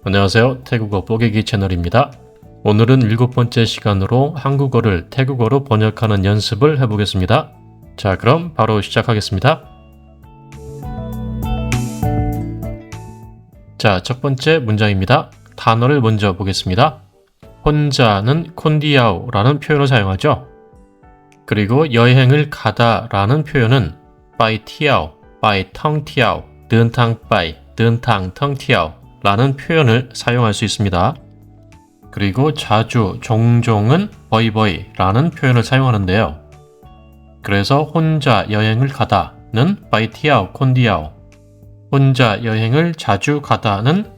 안녕하세요. 태국어 뽀개기 채널입니다. 오늘은 7번째 시간으로 한국어를 태국어로 번역하는 연습을 해보겠습니다. 자, 그럼 바로 시작하겠습니다. 자, 첫 번째 문장입니다. 단어를 먼저 보겠습니다. 혼자는 콘디아오라는 표현을 사용하죠. 그리고 여행을 가다라는 표현은 바이 티아오, 바이 텅티아오, 든탕 바이, 든탕 텅티아오 라는 표현을 사용할 수 있습니다. 그리고 자주, 종종은 버이버이 라는 표현을 사용하는데요. 그래서 혼자 여행을 가다는 바이티아오 콘디아오, 혼자 여행을 자주 가다는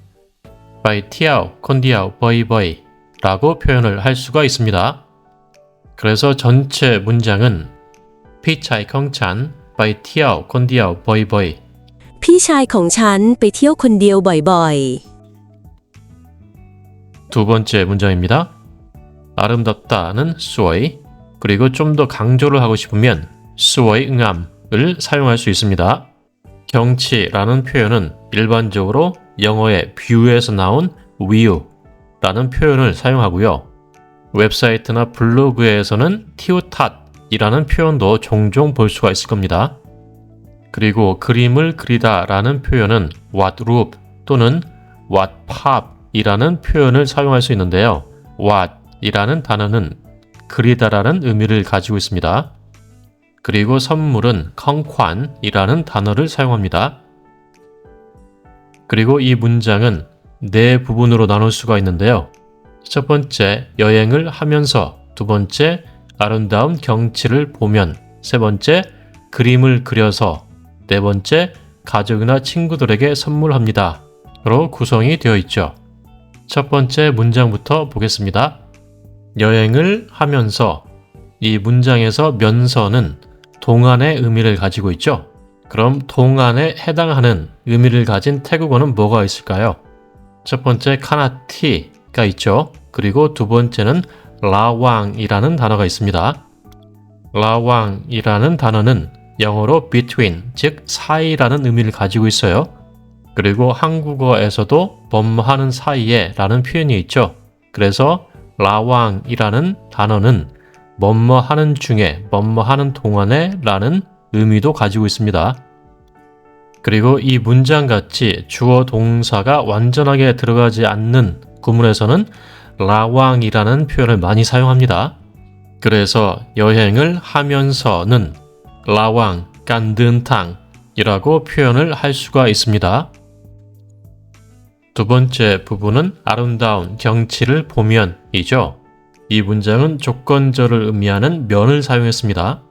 바이티아오 콘디아오 버이버이 라고 표현을 할 수가 있습니다. 그래서 전체 문장은 피차이 컹찬 바이티아오 콘디아오 버이버이 พี่ชายของฉันไปเที่ยวคนเดียวบ่อยๆ 두 번째 문장입니다. 아름답다는 수어이, 그리고 좀 더 강조를 하고 싶으면 수어의 응암을 사용할 수 있습니다. 경치라는 표현은 일반적으로 영어의 view에서 나온 view라는 표현을 사용하고요. 웹사이트나 블로그에서는 티오탓이라는 표현도 종종 볼 수가 있을 겁니다. 그리고 그림을 그리다 라는 표현은 what loop 또는 what pop 이라는 표현을 사용할 수 있는데요. what 이라는 단어는 그리다 라는 의미를 가지고 있습니다. 그리고 선물은 컹관 이라는 단어를 사용합니다. 그리고 이 문장은 네 부분으로 나눌 수가 있는데요. 첫 번째, 여행을 하면서, 두 번째, 아름다운 경치를 보면, 세 번째, 그림을 그려서, 네 번째, 가족이나 친구들에게 선물합니다. 로 구성이 되어 있죠. 첫 번째 문장부터 보겠습니다. 여행을 하면서, 이 문장에서 면서는 동안의 의미를 가지고 있죠. 그럼 동안에 해당하는 의미를 가진 태국어는 뭐가 있을까요? 첫 번째 카나티가 있죠. 그리고 두 번째는 라왕이라는 단어가 있습니다. 라왕이라는 단어는 영어로 between, 즉 사이라는 의미를 가지고 있어요. 그리고 한국어에서도 뭐뭐하는 사이에 라는 표현이 있죠. 그래서 라왕이라는 단어는 뭐뭐하는 중에, 뭐뭐하는 동안에 라는 의미도 가지고 있습니다. 그리고 이 문장같이 주어 동사가 완전하게 들어가지 않는 구문에서는 라왕이라는 표현을 많이 사용합니다. 그래서 여행을 하면서는 라왕, 깐든탕이라고 표현을 할 수가 있습니다. 두 번째 부분은 아름다운 경치를 보면이죠. 이 문장은 조건절을 의미하는 면을 사용했습니다.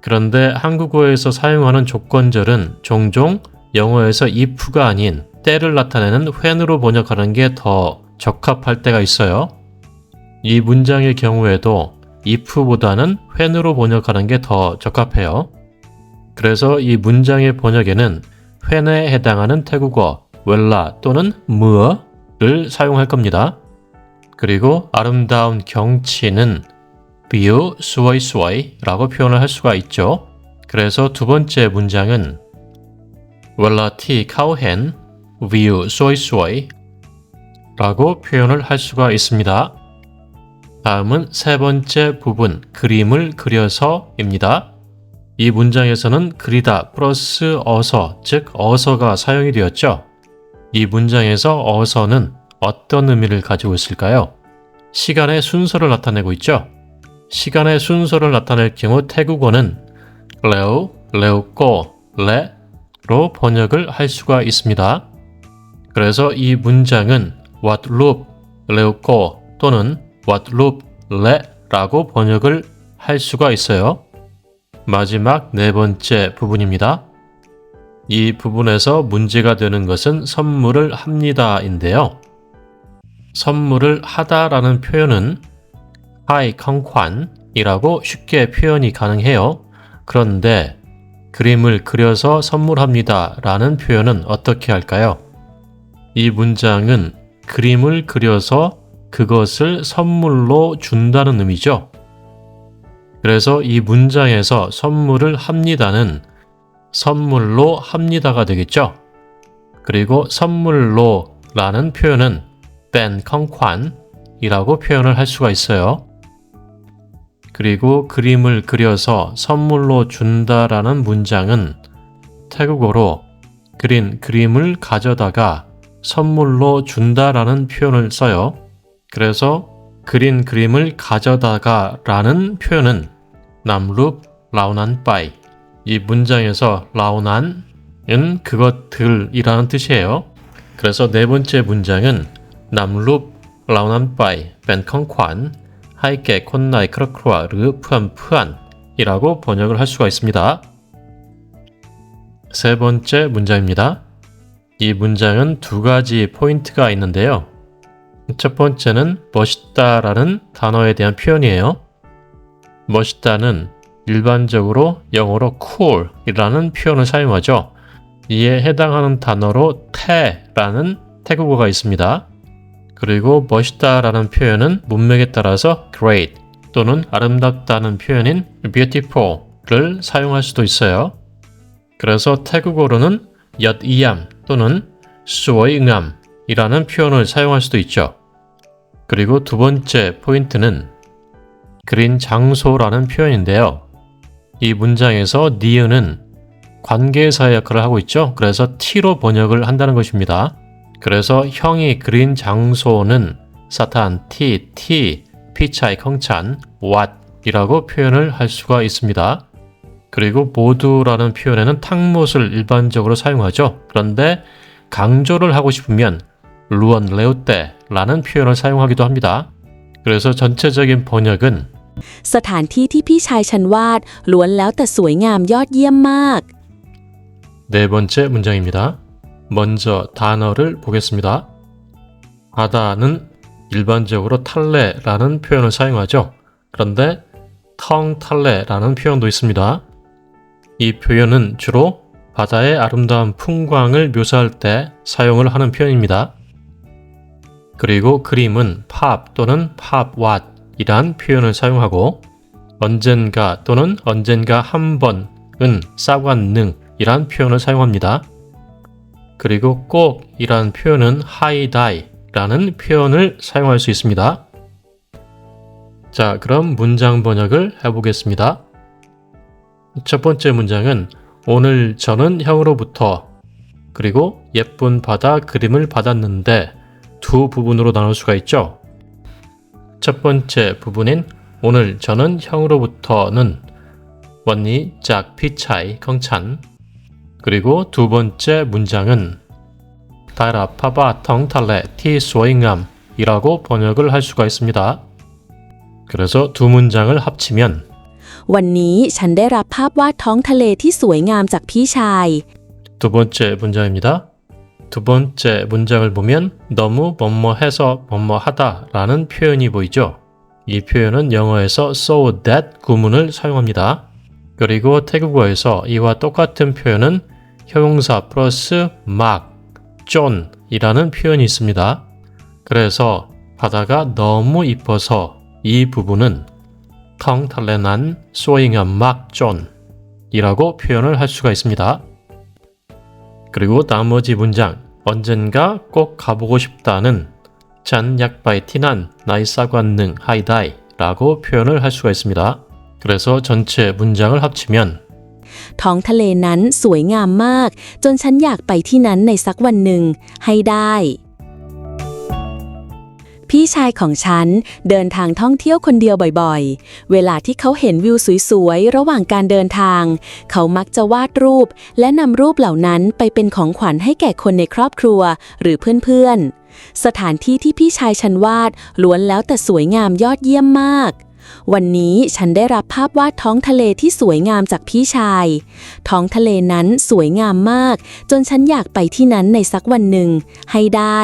그런데 한국어에서 사용하는 조건절은 종종 영어에서 if가 아닌 때를 나타내는 when으로 번역하는 게 더 적합할 때가 있어요. 이 문장의 경우에도 if보다는 when으로 번역하는 게 더 적합해요. 그래서 이 문장의 번역에는 when에 해당하는 태국어 웰라 또는 무어를 사용할 겁니다. 그리고 아름다운 경치는 view 수어이 수어이 라고 표현을 할 수가 있죠. 그래서 두 번째 문장은 웰라 티 카우헨 view 수어이 수어이 라고 표현을 할 수가 있습니다. 다음은 세 번째 부분, 그림을 그려서입니다. 이 문장에서는 그리다 플러스 어서, 즉 어서가 사용이 되었죠. 이 문장에서 어서는 어떤 의미를 가지고 있을까요? 시간의 순서를 나타내고 있죠. 시간의 순서를 나타낼 경우 태국어는 레오, 레오꼬, 레로 번역을 할 수가 있습니다. 그래서 이 문장은 what loop, 레오꼬 또는 what loop, 레라고 번역을 할 수가 있어요. 마지막 네 번째 부분입니다. 이 부분에서 문제가 되는 것은 선물을 합니다인데요. 선물을 하다라는 표현은 하이 컹관이라고 쉽게 표현이 가능해요. 그런데 그림을 그려서 선물합니다 라는 표현은 어떻게 할까요? 이 문장은 그림을 그려서 그것을 선물로 준다는 의미죠. 그래서 이 문장에서 선물을 합니다는 선물로 합니다가 되겠죠. 그리고 선물로 라는 표현은 뺀 컹관이라고 표현을 할 수가 있어요. 그리고 그림을 그려서 선물로 준다라는 문장은 태국어로 그린 그림을 가져다가 선물로 준다라는 표현을 써요. 그래서 그린 그림을 가져다가 라는 표현은 남룹 라오난 빠이. 이 문장에서 라오난은 그것들이라는 뜻이에요. 그래서 네 번째 문장은 남룹 라오난 빠이 벤컹관 하이게 콘나이 크러크와 르 푸안 푸안이라고 번역을 할 수가 있습니다. 세 번째 문장입니다. 이 문장은 두 가지 포인트가 있는데요. 첫 번째는 멋있다라는 단어에 대한 표현이에요. 멋있다는 일반적으로 영어로 cool이라는 표현을 사용하죠. 이에 해당하는 단어로 태라는 태국어가 있습니다. 그리고 멋있다라는 표현은 문맥에 따라서 great 또는 아름답다는 표현인 beautiful을 사용할 수도 있어요. 그래서 태국어로는 엿이암 또는 수어이응암이라는 표현을 사용할 수도 있죠. 그리고 두 번째 포인트는 그린 장소라는 표현인데요. 이 문장에서 니은은 관계사 역할을 하고 있죠. 그래서 T로 번역을 한다는 것입니다. 그래서 형이 그린 장소는 사탄 T, 피차이 컹찬, 왓이라고 표현을 할 수가 있습니다. 그리고 모두라는 표현에는 탕못을 일반적으로 사용하죠. 그런데 강조를 하고 싶으면 루언 레오떼라는 표현을 사용하기도 합니다. 그래서 전체적인 번역은 สถานที่ที่พี่ชายฉันวาดล้วนแล้วแต่สวยงามยอดเยี่ยมมาก 네 번째 문장입니다. 먼저 단어를 보겠습니다. 바다는 일반적으로 탈레라는 표현을 사용하죠. 그런데 텅탈레라는 표현도 있습니다. 이 표현은 주로 바다의 아름다운 풍광을 묘사할 때 사용을 하는 표현입니다. 그리고 그림은 팝 또는 팝왓이란 표현을 사용하고 언젠가 또는 언젠가 한 번은 싸관능이란 표현을 사용합니다. 그리고 꼭이란 표현은 하이다이라는 표현을 사용할 수 있습니다. 자, 그럼 문장 번역을 해보겠습니다. 첫 번째 문장은 오늘 저는 형으로부터 그리고 예쁜 바다 그림을 받았는데 두 부분으로 나눌 수가 있죠. 첫 번째 부분인 오늘 저는 형으로부터는 원니 짝 피차이 컹찬 그리고 두 번째 문장은 다라 파바 텅탈레 티 소잉암 이라고 번역을 할 수가 있습니다. 그래서 두 문장을 합치면 วันนี้ฉันได้รับภาพวาดท้องทะเลที่สวยงามจากพี่ชาย 두 번째 문장입니다. 두 번째 문장을 보면 너무 뭐뭐해서 뭐뭐하다 라는 표현이 보이죠. 이 표현은 영어에서 so that 구문을 사용합니다. 그리고 태국어에서 이와 똑같은 표현은 형용사 플러스 막, 쫀이라는 표현이 있습니다. 그래서 바다가 너무 이뻐서 이 부분은 텅탈레난 소잉한 막 쫀이라고 표현을 할 수가 있습니다. 그리고 나머지 문장 언젠가 꼭 가보고 싶다는 잔 약바이 티난 나이 싸관능 하이다이 라고 표현을 할 수가 있습니다. 그래서 전체 문장을 합치면 ท้องทะเลนั้นสวยงามมากจนฉันอยากไปที่นั้นในสักวันหนึ่งให้ได้ พี่ชายของฉันเดินทางท่องเที่ยวคนเดียวบ่อยๆเวลาที่เขาเห็นวิวสวยๆระหว่างการเดินทางเขามักจะวาดรูปและนำรูปเหล่านั้นไปเป็นของขวัญให้แก่คนในครอบครัวหรือเพื่อนๆสถานที่ที่พี่ชายฉันวาดล้วนแล้วแต่สวยงามยอดเยี่ยมมากวันนี้ฉันได้รับภาพวาดท้องทะเลที่สวยงามจากพี่ชายท้องทะเลนั้นสวยงามมากจนฉันอยากไปที่นั้นในสักวันหนึ่งให้ได้